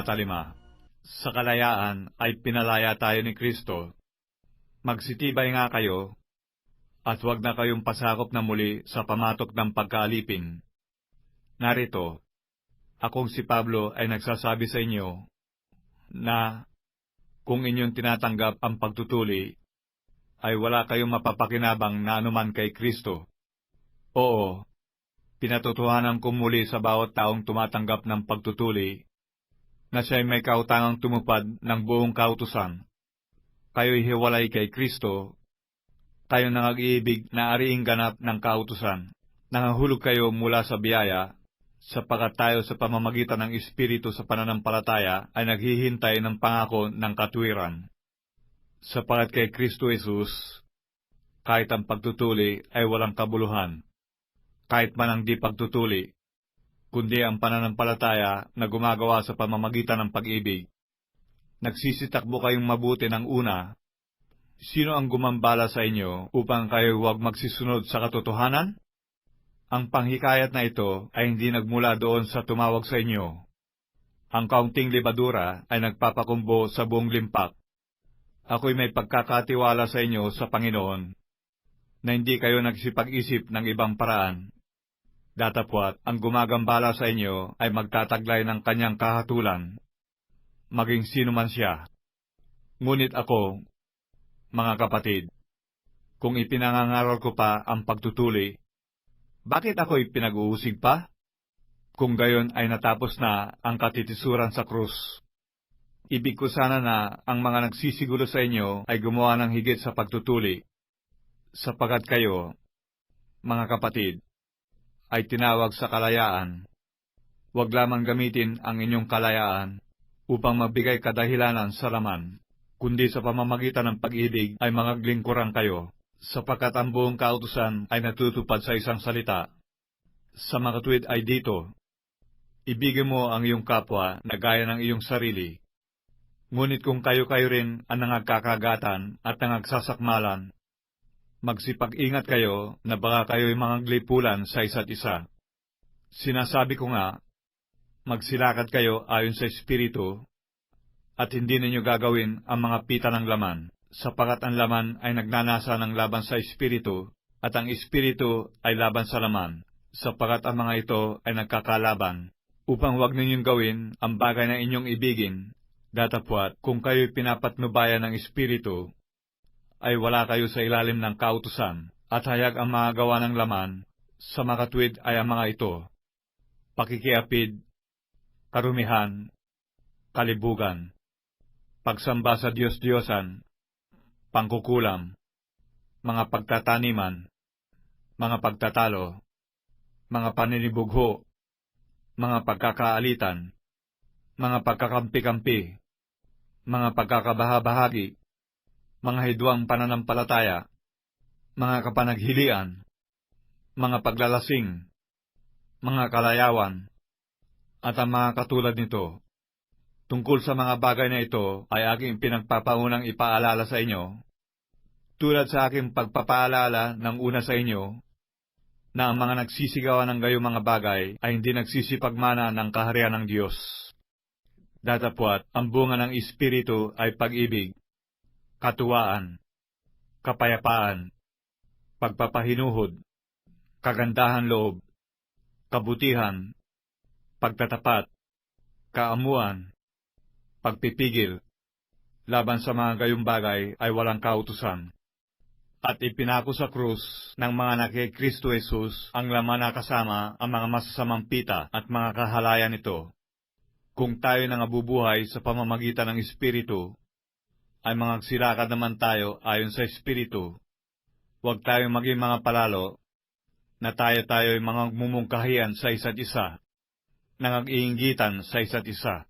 Talata 5. Sa kalayaan ay pinalaya tayo ni Kristo. Magsitibay nga kayo, at huwag na kayong pasakop na muli sa pamatok ng pagkaalipin. Narito, akong si Pablo ay nagsasabi sa inyo na kung inyong tinatanggap ang pagtutuli, ay wala kayong mapapakinabang na anuman kay Kristo. Oo, pinatotohanan ko muli sa bawat taong tumatanggap ng pagtutuli na siya'y may kautangang tumupad ng buong kautusan. Kayo'y hiwalay kay Kristo, kayo nangag-iibig na ariing ganap ng kautusan. Nangahulog kayo mula sa biyaya, sapagkat tayo sa pamamagitan ng Espiritu sa pananampalataya ay naghihintay ng pangako ng katuwiran. Sapagkat kay Kristo Jesus, kahit ang pagtutuli ay walang kabuluhan, kahit man ang di pagtutuli, kundi ang pananampalataya na gumagawa sa pamamagitan ng pag-ibig. Nagsisitakbo kayong mabuti ng una. Sino ang gumambala sa inyo upang kayo huwag magsisunod sa katotohanan? Ang panghikayat na ito ay hindi nagmula doon sa tumawag sa inyo. Ang kaunting libadura ay nagpapakumbo sa buong limpak. Ako'y may pagkakatiwala sa inyo sa Panginoon, na hindi kayo nagsipag-isip ng ibang paraan. Datapwat, ang gumagambala sa inyo ay magtataglay ng kanyang kahatulan, maging sino man siya. Ngunit ako, mga kapatid, kung ipinangangaral ko pa ang pagtutuli, bakit ako'y pinag-uusig pa? Kung gayon ay natapos na ang katitisuran sa krus. Ibig ko sana na ang mga nagsisiguro sa inyo ay gumawa ng higit sa pagtutuli, sapagkat kayo, mga kapatid, ay tinawag sa kalayaan. Huwag lamang gamitin ang inyong kalayaan upang magbigay kadahilanan sa laman, kundi sa pamamagitan ng pag-ibig ay mangaglingkuran kayo, sapagkat ang buong kautusan ay natutupad sa isang salita. Sa makatuwid ay dito, ibigin mo ang iyong kapwa na gaya ng iyong sarili. Ngunit kung kayo-kayo rin ang nangagkakagatan at nangagsasakmalan, magsipag-ingat kayo na baka kayo'y mangaglipulan sa isa't isa. Sinasabi ko nga, magsilakad kayo ayon sa Espiritu, at hindi ninyo gagawin ang mga pita ng laman, sapagkat ang laman ay nagnanasa ng laban sa Espiritu, at ang Espiritu ay laban sa laman, sapagkat ang mga ito ay nagkakalaban, upang huwag ninyong gawin ang bagay na inyong ibigin. Datapwat, kung kayo'y pinapatnubayan ng Espiritu, ay wala kayo sa ilalim ng kautusan, at hayag ang mga gawa ng laman. Sa makatuwid ay ang mga ito: pakikiapid, karumihan, kalibugan, pagsamba sa Diyos-Diyosan, pangkukulam, mga pagtataniman, mga pagtatalo, mga paninibugho, mga pagkakaalitan, mga pagkakampi-kampi, mga pagkakabahabahagi, mga hidwang pananampalataya, mga kapanaghilian, mga paglalasing, mga kalayawan, at ang mga katulad nito. Tungkol sa mga bagay na ito ay aking pinagpapaunang ipaalala sa inyo, tulad sa aking pagpapaalala ng una sa inyo, na ang mga nagsisigawan ng gayong mga bagay ay hindi nagsisipagmana ng kaharian ng Diyos. Datapwat, ang bunga ng Espiritu ay pag-ibig, katuwaan, kapayapaan, pagpapahinuhod, kagandahan loob, kabutihan, pagtatapat, kaamuan, pagpipigil. Laban sa mga gayong bagay ay walang kautusan. At ipinako sa krus ng mga na kay Kristo Jesus ang laman na kasama ang mga masasamang pita at mga kahalayan nito. Kung tayo nangabubuhay sa pamamagitan ng Espiritu, ay mangagsilakad naman tayo ayon sa Espiritu. Huwag tayong maging mga palalo, na tayo-tayo'y mga mumungkahian sa isa't isa, nangag-iinggitan sa isa't isa.